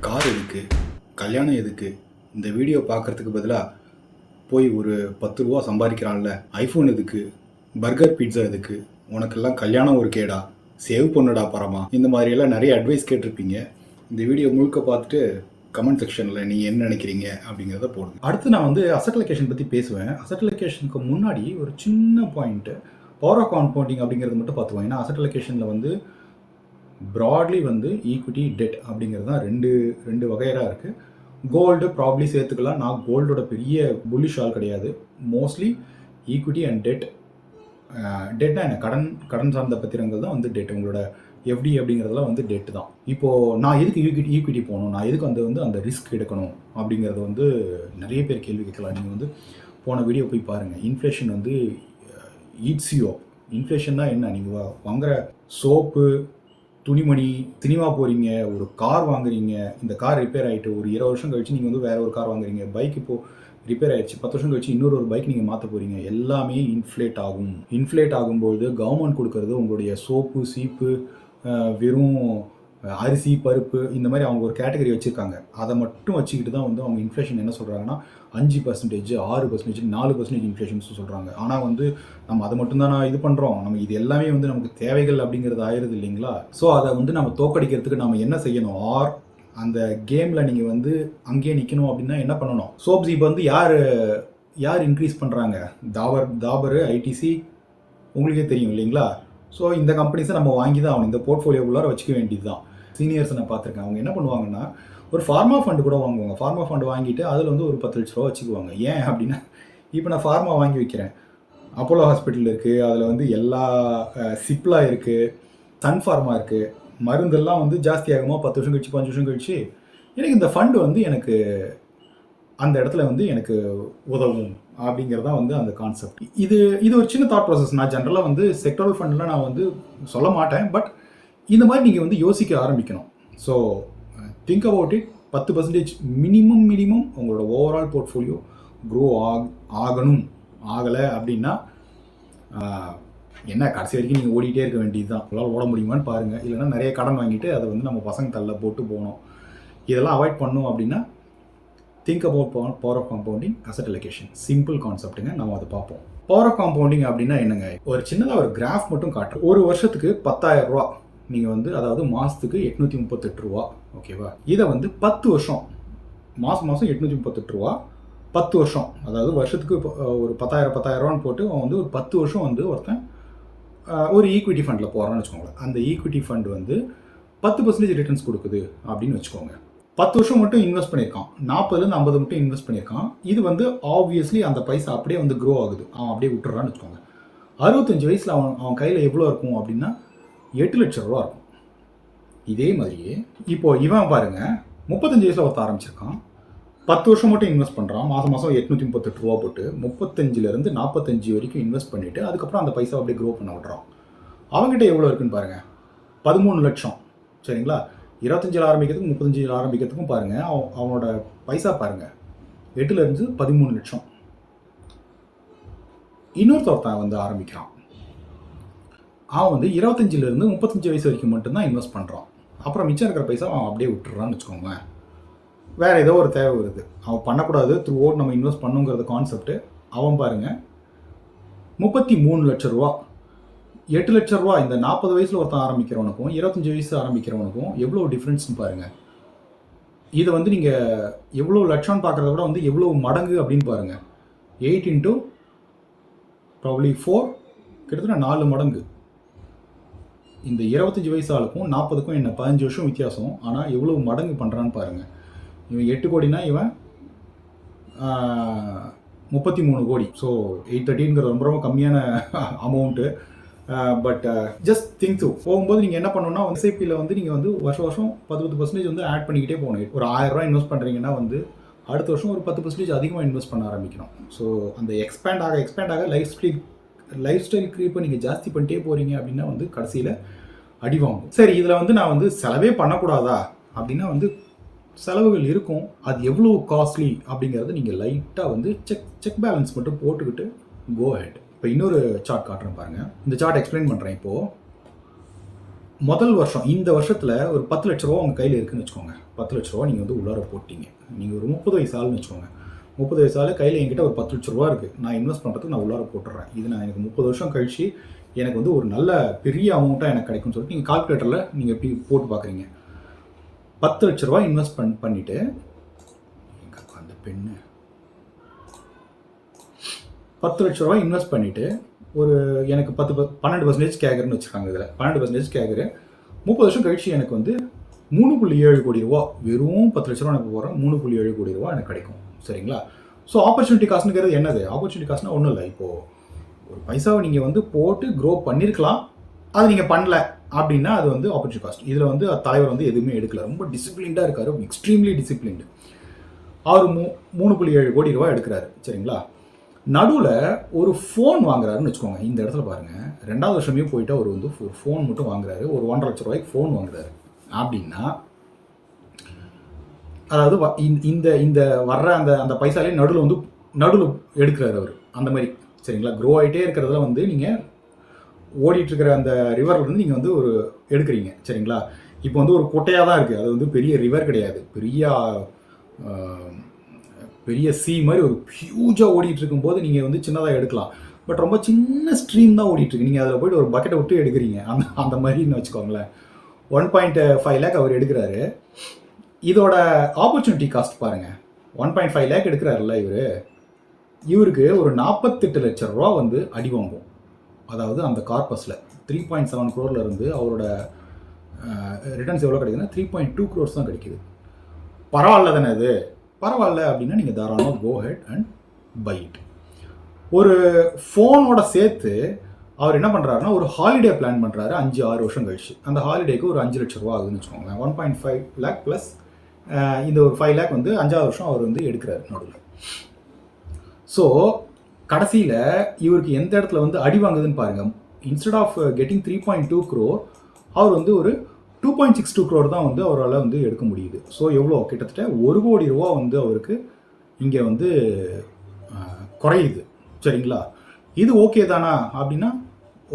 Car எதுக்கு, கல்யாணம் எதுக்கு, இந்த வீடியோ பார்க்குறதுக்கு பதிலாக போய் ஒரு 10 ரூபா சம்பாதிக்கிறான்ல, ஐஃபோன் எதுக்கு, பர்கர் பீட்சா எதுக்கு, உனக்கெல்லாம் கல்யாணம் ஒரு கேடா, சேவ் பண்ணுடா பரமா, இந்த மாதிரியெல்லாம் நிறைய அட்வைஸ் கேட்டிருப்பீங்க. இந்த வீடியோ முழுக்க பார்த்துட்டு கமெண்ட் செக்ஷனில் நீங்கள் என்ன நினைக்கிறீங்க அப்படிங்கிறத போடுங்க. அடுத்து நான் வந்து அசட் அலோகேஷன் பற்றி பேசுவேன். அசட் அலோகேஷனுக்கு முன்னாடி ஒரு சின்ன பாயிண்ட்டு, பவர் ஆஃப் காம்பவுண்டிங் அப்படிங்கிறது மட்டும் பார்த்துவோம். ஏன்னா அசட் அலோகேஷனில் வந்து ப்ராட்லி வந்து ஈக்விட்டி டெட் அப்படிங்கிறது தான் ரெண்டு வகையராக இருக்குது. கோல்டு ப்ராப்ளி சேர்த்துக்கலாம். நான் கோல்டோட பெரிய புல்லிஷ் ஆள் கிடையாது. Mostly equity and debt. டெட்னா என்ன, கடன் சார்ந்த பத்திரங்கள் தான் வந்து டெட். உங்களோட எஃப்டி அப்படிங்கிறதுலாம் வந்து டெட்டு தான். இப்போது நான் எதுக்கு ஈக்விட்டி போகணும், நான் எதுக்கு வந்து அந்த ரிஸ்க் எடுக்கணும் அப்படிங்கிறது வந்து நிறைய பேர் கேள்வி கேட்கலாம். நீங்கள் வந்து போன வீடியோ போய் பாருங்கள். இன்ஃப்ளேஷன் வந்து ஈட்ஸ் யூ அப். இன்ஃப்ளேஷன்னா என்ன, நீங்கள் வாங்குகிற சோப்பு, துணிமணி, சினிமா போகிறீங்க, ஒரு கார் வாங்குறீங்க, இந்த கார் ரிப்பேர் ஆகிட்டு ஒரு 20 வருஷம் கழிச்சு நீங்கள் வந்து வேறு ஒரு கார் வாங்குறீங்க, பைக் இப்போது ரிப்பேர் ஆகிடுச்சு, 10 வருஷம் கழிச்சு இன்னொரு பைக் நீங்கள் மாற்ற போகிறீங்க, எல்லாமே இன்ஃப்ளேட் ஆகும். இன்ஃப்ளேட் ஆகும்போது கவர்மெண்ட் கொடுக்கறது உங்களுடைய சோப்பு, சீப்பு, வெறும் அரிசி, பருப்பு, இந்த மாதிரி அவங்க ஒரு கேட்டகரி வச்சுருக்காங்க. அதை மட்டும் வச்சுக்கிட்டு தான் வந்து அவங்க இன்ஃப்ளேஷன் என்ன சொல்கிறாங்கன்னா 5%, 6%, 4% இன்ஃப்ளேஷன் சொல்கிறாங்க. ஆனால் வந்து நம்ம அதை மட்டும்தான் இது பண்ணுறோம். நம்ம இது எல்லாமே வந்து நமக்கு தேவைகள் அப்படிங்கிறது ஆயிடுது இல்லைங்களா? ஸோ அதை வந்து நம்ம தோக்கடிக்கிறதுக்கு நம்ம என்ன செய்யணும், அந்த கேமில் நீங்கள் வந்து அங்கேயே நிற்கணும் அப்படின்னா என்ன பண்ணணும்? சோப்ஸ் இப்போ வந்து யார் இன்க்ரீஸ் பண்ணுறாங்க? தாபர், ஐடிசி, உங்களுக்கே தெரியும் இல்லைங்களா? ஸோ இந்த கம்பெனிஸை நம்ம வாங்கி தான் ஆகணும். இந்த போர்ட்ஃபோலியோக்குள்ளார வச்சுக்க வேண்டியது தான். சீனியர்ஸ் நான் பார்த்துருக்கேன். அவங்க என்ன பண்ணுவாங்கன்னா, ஒரு ஃபார்மா ஃபண்டு கூட வாங்குவாங்க. ஃபார்மா ஃபண்டு வாங்கிட்டு அதில் வந்து ஒரு 10 லட்ச ரூபா வச்சுக்குவாங்க. ஏன் அப்படின்னா, இப்போ நான் ஃபார்மா வாங்கி வைக்கிறேன், அப்போலோ ஹாஸ்பிட்டல் இருக்குது, அதில் வந்து எல்லா சிப்லா இருக்குது, சன் ஃபார்மா இருக்குது, மருந்தெல்லாம் வந்து ஜாஸ்தி ஆகுமா 10 வருஷம் கழிச்சு, 5 வருஷம் கழிச்சு, எனக்கு இந்த ஃபண்டு வந்து எனக்கு அந்த இடத்துல வந்து எனக்கு உதவும் அப்படிங்கிறதா வந்து அந்த கான்செப்ட். இது ஒரு சின்ன தாட் ப்ராசஸ். நான் ஜென்ரலாக வந்து செக்டரல் ஃபண்டில் நான் வந்து சொல்ல மாட்டேன். பட் இந்த மாதிரி நீங்கள் வந்து யோசிக்க ஆரம்பிக்கணும். So think about it. 10% minimum உங்களோட ஓவரால் போர்ட்ஃபோலியோ க்ரோ ஆகணும். ஆகலை அப்படின்னா என்ன, கடைசி வரைக்கும் நீங்கள் ஓடிட்டே இருக்க வேண்டியது தான். உங்களால் ஓட முடியுமான்னு பாருங்கள். இல்லைன்னா நிறைய கடன் வாங்கிட்டு அதை வந்து நம்ம பசங்க தள்ள போட்டு போகணும். இதெல்லாம் அவாய்ட் பண்ணணும் அப்படின்னா think about power of compounding, asset allocation. Simple கான்செப்ட்டுங்க. நம்ம அதை பார்ப்போம். பவர் ஆஃப் காம்பவுண்டிங் அப்படின்னா என்னங்க, ஒரு சின்னதாக ஒரு கிராஃப் மட்டும் காட்டுறோம். ஒரு வருஷத்துக்கு 10,000 ரூபா நீங்கள் வந்து, அதாவது மாதத்துக்கு 838 ரூபா, ஓகேவா? இதை வந்து 10 வருஷம், மாதம் 838 ரூபா, 10 வருஷம், அதாவது வருஷத்துக்கு ஒரு 10,000 ரூபான்னு போட்டு அவன் வந்து ஒரு 10 வருஷம் வந்து ஒருத்தன் ஒரு ஈக்விட்டி ஃபண்டில் போகிறான்னு வச்சுக்கோங்களேன். அந்த ஈக்விட்டி ஃபண்ட் வந்து 10% ரிட்டர்ன்ஸ் கொடுக்குது அப்படின்னு வச்சுக்கோங்க. 10 வருஷம் மட்டும் இன்வெஸ்ட் பண்ணியிருக்கான், 40லேருந்து 50 மட்டும் இன்வெஸ்ட் பண்ணியிருக்கான். இது வந்து ஆப்வியஸ்லி அந்த பைசா அப்படியே வந்து க்ரோ ஆகுது. அவன் அப்படியே விட்டுறான்னு வச்சுக்கோங்க. 65 வயசில் அவன் கையில் எவ்வளோ இருக்கும் அப்படின்னா 8 லட்ச ரூபா இருக்கும். இதே மாதிரியே இப்போது இவன் பாருங்கள், 35 வயசில் ஒருத்த ஆரம்பிச்சிருக்கான், 10 வருஷம் மட்டும் இன்வெஸ்ட் பண்ணுறான், மாதம் 838 ரூபா போட்டு 35லேருந்து 45 வரைக்கும் இன்வெஸ்ட் பண்ணிவிட்டு அதுக்கப்புறம் அந்த பைசா அப்படியே க்ரோ பண்ண விட்றான். அவங்ககிட்ட எவ்வளோ இருக்குன்னு பாருங்கள், 13 லட்சம். சரிங்களா? 25 ஆரம்பிக்கிறதுக்கும் 35 ஆரம்பிக்கிறதுக்கும் பாருங்கள், அவனோட பைசா பாருங்கள், 8லேருந்து 13 லட்சம். இன்னொருத்தன் வந்து ஆரம்பிக்கிறான், அவன் வந்து 25லேருந்து 35 வயசு வரைக்கும் மட்டும்தான் இன்வெஸ்ட் பண்ணுறான். அப்புறம் மிச்சம் இருக்கிற பைசா அவன் அப்படியே விட்டுறான்னு வச்சுக்கோங்க. வேறு ஏதோ ஒரு தேவை வருது, அவன் பண்ணக்கூடாது, த்ரூ அவுட் நம்ம இன்வெஸ்ட் பண்ணுங்கிறது கான்செப்ட்டு. அவன் பாருங்கள் 33 லட்ச ரூபா, 8 லட்ச ரூபா. இந்த 40 வயசில் ஒருத்தன் ஆரம்பிக்கிறவனுக்கும் 25 வயசு ஆரம்பிக்கிறவனுக்கும் எவ்வளோ டிஃப்ரென்ஸ்னு பாருங்கள். இதை வந்து நீங்கள் எவ்வளோ லட்சம்னு பார்க்குறத விட வந்து எவ்வளோ மடங்கு அப்படின்னு பாருங்கள். 8 into probably 4, கிட்டத்தட்ட 4 மடங்கு. இந்த 25 வயசு ஆளுக்கும் 40க்கும் என்ன 15 வருஷம் வித்தியாசம். ஆனால் எவ்வளோ மடங்கு பண்ணுறான்னு பாருங்கள். இவன் 8 கோடினா இவன் 33 கோடி. ஸோ 830ங்கிறது ரொம்ப ரொம்ப கம்மியான amount. But just think through. போகும்போது நீங்கள் என்ன பண்ணணும்னா, எஸ்ஐபியில் வந்து நீங்கள் வந்து வருஷம் 10% வந்து ஆட் பண்ணிக்கிட்டே போகணும். ஒரு 1000 ரூபா இன்வெஸ்ட் பண்ணுறீங்கன்னா வந்து அடுத்த வருஷம் ஒரு 10% அதிகமாக இன்வெஸ்ட் பண்ண ஆரம்பிக்கணும். ஸோ அந்த எக்ஸ்பேண்ட் ஆக லைஃப் ஸ்டைல் க்ரீப்பை நீங்கள் ஜாஸ்தி பண்ணிட்டே போகிறீங்க அப்படின்னா வந்து கடைசியில் அடி வாங்கும். சரி, இதில் வந்து நான் வந்து செலவே பண்ணக்கூடாதா அப்படின்னா வந்து செலவுகள் இருக்கும். அது எவ்வளோ காஸ்ட்லி அப்படிங்கிறத நீங்கள் லைட்டாக வந்து செக் பேலன்ஸ் மட்டும் போட்டுக்கிட்டு கோ ஹெட். இப்போ இன்னொரு சார்ட் காட்டுறேன் பாருங்கள். இந்த சார்ட் எக்ஸ்பிளைன் பண்ணுறேன். இப்போது முதல் வருஷம் இந்த வருஷத்தில் ஒரு 10 லட்ச ரூபா உங்கள் கையில் இருக்குன்னு வச்சுக்கோங்க. 10 லட்ச ரூபா நீங்கள் வந்து உள்ளார போட்டிங்க. நீங்கள் ஒரு 30 வயசு ஆளுன்னு வச்சுக்கோங்க. 30 வயசு ஆள் கையில் என்கிட்ட ஒரு 10 லட்ச ரூபா இருக்குது. நான் இன்வெஸ்ட் பண்ணுறதுக்கு நான் உள்ளார போட்டுறேன். இது நான் எனக்கு 30 வருஷம் கழிச்சு எனக்கு வந்து ஒரு நல்ல பெரிய அமௌண்ட்டாக எனக்கு கிடைக்கும்னு சொல்லிட்டு நீங்கள் கால்குலேட்டரில் நீங்கள் எப்படி போட்டு பார்க்குறீங்க. 10 லட்ச ரூபா இன்வெஸ்ட் பண்ணிவிட்டு அந்த பெண்ணு 10 லட்ச ரூபா இன்வெஸ்ட் பண்ணிவிட்டு ஒரு எனக்கு 12% கேட்குறேன்னு வச்சுருக்காங்க. இதில் 12% கேட்குற 30 வருஷம் கழிச்சு எனக்கு வந்து 3.7 கோடி ரூபா, வெறும் 10 லட்ச ரூபா எனக்கு போகிறேன், 3.7 கோடி ரூபா எனக்கு கிடைக்கும். சரிங்களா? ஸோ ஆப்பர்ச்சுனிட்டி காஸ்ட்னுங்கிறது என்னது? ஆப்பர்ச்சுனிட்டி காஸ்ட்னா ஒன்றும் இல்லை. இப்போது ஒரு பைசாவை நீங்கள் வந்து போட்டு க்ரோ பண்ணியிருக்கலாம், அது நீங்கள் பண்ணல அப்படின்னா அது வந்து ஆப்பர்ச்சுனிட்டி காஸ்ட். இதில் வந்து தலைவர் வந்து எதுவுமே எடுக்கல, ரொம்ப டிசிப்ளின்டாக இருக்காரு, எக்ஸ்ட்ரீம்லி டிசிப்ளின்டு. அவர் 3.7 கோடி ரூபா எடுக்கிறாரு. சரிங்களா? நடுவில் ஒரு ஃபோன் வாங்குறாருன்னு வச்சுக்கோங்க. இந்த இடத்துல பாருங்கள், 2வது வருஷமே போயிட்டு அவர் வந்து ஒரு ஃபோன் மட்டும் வாங்குறாரு, ஒரு 1.5 லட்ச ரூபாய்க்கு ஃபோன் வாங்குறாரு அப்படின்னா, அதாவது இந்த இந்த வர்ற அந்த அந்த பைசாலே நடுவில் எடுக்கிறாரு அவர் அந்த மாதிரி. சரிங்களா? க்ரோ ஆகிட்டே இருக்கிறதுல வந்து நீங்கள் ஓடிட்டுருக்கிற அந்த ரிவரில் வந்து நீங்கள் வந்து ஒரு எடுக்கிறீங்க. சரிங்களா? இப்போ வந்து ஒரு குட்டையாக தான் இருக்குது, அது வந்து பெரிய ரிவர் கிடையாது, பெரிய சி மாதிரி ஒரு ஹியூஜாக ஓடிட்டு இருக்கும்போது நீங்கள் வந்து சின்னதாக எடுக்கலாம். பட் ரொம்ப சின்ன ஸ்ட்ரீம் தான் ஓடிட்டுருக்கு, நீங்கள் அதில் போய்ட்டு ஒரு பக்கெட்டை விட்டு எடுக்கிறீங்க. அந்த மாதிரின்னு வச்சுக்கோங்களேன். 1.5 லேக் அவர் எடுக்கிறாரு. இதோட ஆப்பர்ச்சுனிட்டி காஸ்ட் பாருங்கள். 1.5 லேக் எடுக்கிறாருல்ல இவருக்கு ஒரு 48 லட்ச ரூபா வந்து அடி வாங்கும். அதாவது அந்த கார்பஸில் 3.7 crore இருந்து அவரோட ரிட்டர்ன்ஸ் எவ்வளோ கிடைக்குதுன்னா 3.2 crores தான் கிடைக்குது. பரவாயில்ல தானே இது? பரவாயில்ல அப்படின்னா நீங்கள் தாராளமாக கோ ஹெட் அண்ட் பை இட். ஒரு ஃபோனோட சேர்த்து அவர் என்ன பண்ணுறாருன்னா ஒரு ஹாலிடே பிளான் பண்ணுறாரு 5-6 வருஷம் கழிச்சு. அந்த ஹாலிடேக்கு ஒரு 5 லட்ச ரூபா ஆகுதுன்னு வச்சுக்கோங்களேன். 1.5 லேக் ப்ளஸ் இந்த ஒரு 5 லேக் வந்து 5வது வருஷம் அவர் வந்து எடுக்கிறார் நடுவில். ஸோ கடைசியில் இவருக்கு எந்த இடத்துல வந்து அடி வாங்குதுன்னு பாருங்கள். இன்ஸ்டெட் ஆஃப் கெட்டிங் 3.2 crore அவர் வந்து ஒரு 2.62 crore தான் வந்து அவரால் வந்து எடுக்க முடியுது. ஸோ எவ்வளோ? கிட்டத்தட்ட 1 கோடி ரூபா வந்து அவருக்கு இங்கே வந்து குறையுது. சரிங்களா? இது ஓகே தானா அப்படின்னா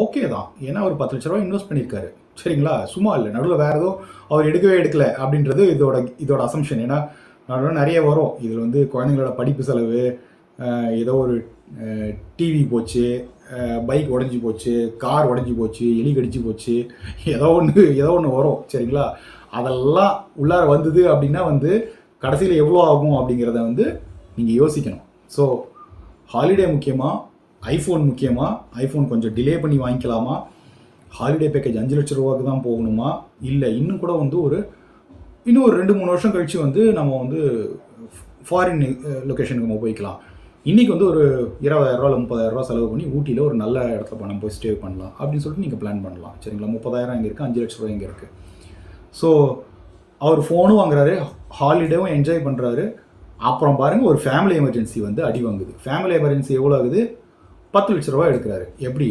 ஓகே தான். ஏன்னா அவர் 10 லட்ச ரூபா இன்வெஸ்ட் பண்ணியிருக்காரு. சரிங்களா? சும்மா இல்லை, நடுவில் வேறு ஏதோ அவர் எடுக்கல அப்படின்றது இதோட அசம்ஷன். ஏன்னா நடுவில் நிறைய வரும். இதில் வந்து குழந்தைங்களோட படிப்பு செலவு, ஏதோ ஒரு டிவி போச்சு, பைக் உடஞ்சி போச்சு, கார் உடஞ்சி போச்சு, எலி கடிச்சு போச்சு, ஏதோ ஒன்று வரும். சரிங்களா? அதெல்லாம் உள்ளார வந்தது அப்படின்னா வந்து கடைசியில் எவ்வளோ ஆகும் அப்படிங்கிறத வந்து நீங்கள் யோசிக்கணும். ஸோ ஹாலிடே முக்கியமாக, ஐஃபோன் முக்கியமாக, ஐஃபோன் கொஞ்சம் டிலே பண்ணி வாங்கிக்கலாமா, ஹாலிடே பேக்கேஜ் 5 லட்ச ரூபாய்க்கு தான் போகணுமா, இல்லை இன்னும் கூட வந்து இன்னும் ஒரு 2-3 வருஷம் கழித்து வந்து நம்ம வந்து ஃபாரின் லொக்கேஷனுக்கு நம்ம போய்க்கலாம். இன்றைக்கி வந்து ஒரு 20,000 ரூபா 30,000 செலவு பண்ணி ஊட்டியில் ஒரு நல்ல இடத்துல நம்ம போய் ஸ்டே பண்ணலாம் அப்படின்னு சொல்லிட்டு நீங்கள் பிளான் பண்ணலாம். சரிங்களா? 30,000 இங்கே இருக்குது, 5 லட்ச ரூபா இங்கே இருக்குது. ஸோ அவர் ஃபோனும் வாங்குறாரு, ஹாலிடேவும் என்ஜாய் பண்ணுறாரு. அப்புறம் பாருங்கள், ஒரு ஃபேமிலி எமர்ஜென்சி வந்து அடி வாங்குது. ஃபேமிலி எமர்ஜென்சி எவ்வளோ ஆகுது? 10 லட்ச ரூபா எடுக்கிறாரு. எப்படி?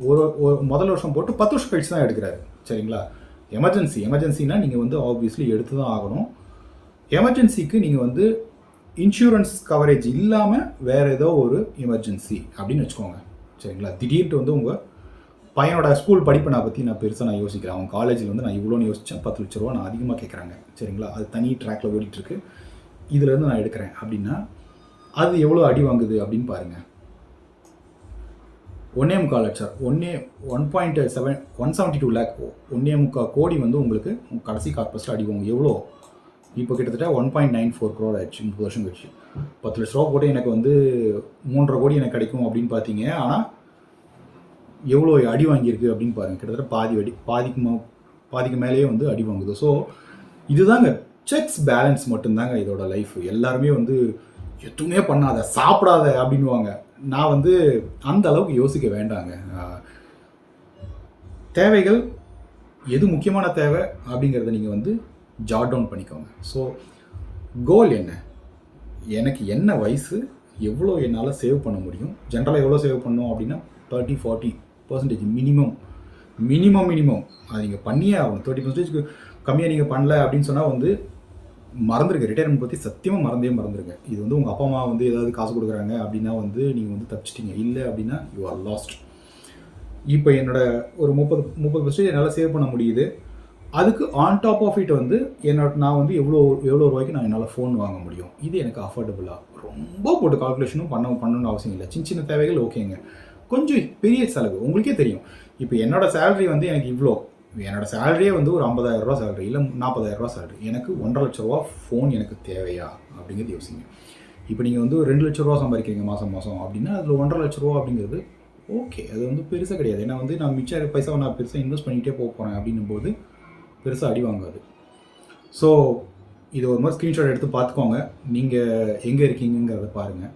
ஒரு முதல் வருஷம் போட்டு 10 வருஷம் கழிச்சு தான் எடுக்கிறாரு. சரிங்களா? எமர்ஜென்சினா நீங்கள் வந்து ஆப்வியஸ்லி எடுத்து தான் ஆகணும். எமர்ஜென்சிக்கு நீங்கள் வந்து இன்சூரன்ஸ் கவரேஜ் இல்லாமல் வேறு ஏதோ ஒரு எமர்ஜென்சி அப்படின்னு வச்சுக்கோங்க. சரிங்களா? திடீர்னு வந்து உங்கள் பையனோட ஸ்கூல் படிப்பை பற்றி நான் பெருசாக யோசிக்கிறேன். அவன் காலேஜில் வந்து நான் இவ்வளோன்னு யோசித்தேன், 10 லட்ச ரூபா நான் அதிகமாக கேட்குறாங்க. சரிங்களா? அது தனி ட்ராக்கில் ஓடிட்டுருக்கு, இதுலேருந்து நான் எடுக்கிறேன் அப்படின்னா அது எவ்வளோ அடி வாங்குது அப்படின்னு பாருங்கள். 1.25 லட்சம் 1.72 லேக் 1.25 கோடி வந்து உங்களுக்கு கடைசி கார்பஸில் அடி வாங்கும். எவ்வளோ? இப்போ கிட்டத்தட்ட 1.94 crore ஆயிடுச்சு 30 வருஷம் கழிச்சு. 10 லட்ச ரூபா போட்டு எனக்கு வந்து 3.5 கோடி எனக்கு கிடைக்கும் அப்படின்னு பார்த்தீங்க. ஆனால் எவ்வளோ அடி வாங்கியிருக்கு அப்படின்னு பாருங்கள். கிட்டத்தட்ட பாதிக்கு மேலேயே வந்து அடி வாங்குது. ஸோ இதுதாங்க செக்ஸ் பேலன்ஸ் மட்டும்தாங்க இதோட லைஃப். எல்லாருமே வந்து எதுவுமே பண்ணாத, சாப்பிடாத அப்படின்வாங்க. நான் வந்து அந்த அளவுக்கு யோசிக்க வேண்டாங்க. தேவைகள் எது முக்கியமான தேவை அப்படிங்கிறத நீங்கள் வந்து ஜாட் டவுன் பண்ணிக்கோங்க. ஸோ கோல் என்ன? எனக்கு என்ன வயசு, எவ்வளோ என்னால் சேவ் பண்ண முடியும், ஜென்ரலாக எவ்வளோ சேவ் பண்ணணும் அப்படின்னா 30-40% மினிமம் அது நீங்கள் பண்ணியே ஆகணும். 30% கம்மியாக நீங்கள் பண்ணல அப்படின்னு சொன்னால் வந்து மறந்துருங்க. ரிட்டையர்மெண்ட் பற்றி சத்தியமாக மறந்துருங்க. இது வந்து உங்கள் அப்பா அம்மா வந்து ஏதாவது காசு கொடுக்குறாங்க அப்படின்னா வந்து நீங்கள் வந்து தப்பிச்சிட்டிங்க. இல்லை அப்படின்னா யூ ஆர் லாஸ்ட். இப்போ என்னோட ஒரு 30% என்னால் சேவ் பண்ண முடியுது. அதுக்கு ஆன் டாப் ஆஃப் இட் வந்து நான் வந்து எவ்வளோ ரூபாய்க்கு நான் என்னால் ஃபோன் வாங்க முடியும். இது எனக்கு அஃபோர்டபுளா? ரொம்ப போட்டு கால்குலேஷனும் பண்ணணும்னு அவசியம் இல்லை. சின்ன சின்ன தேவைகள் ஓகேங்க. கொஞ்சம் பெரிய செலவு உங்களுக்கே தெரியும். இப்போ என்னோட சேலரி வந்து எனக்கு இவ்வளோ. என்னோட சேலரியே வந்து ஒரு 50,000 ரூபா சேலரி, இல்லை 40,000 ரூபா சேலரி. எனக்கு 1,50,000 ரூபா ஃபோன் எனக்கு தேவையா அப்படிங்கிறது யோசிங்க. இப்போ நீங்கள் வந்து ஒரு 2 லட்ச ரூபா சம்பாதிக்கிறீங்க மாதம் அப்படின்னா அதில் 1,50,000 ரூபா அப்படிங்கிறது ஓகே. அது வந்து பெருசாக கிடையாது. ஏன்னா வந்து நான் மிச்ச பைசாவை நான் பெருசாக இன்வெஸ்ட் பண்ணிகிட்டே போகிறேன் அப்படின்னும் போது பெருசாக அடி வாங்காது. ஸோ இது ஒரு மாதிரி ஸ்க்ரீன்ஷாட் எடுத்து பார்த்துக்கோங்க. நீங்கள் எங்கே இருக்கீங்கிறத பாருங்கள்.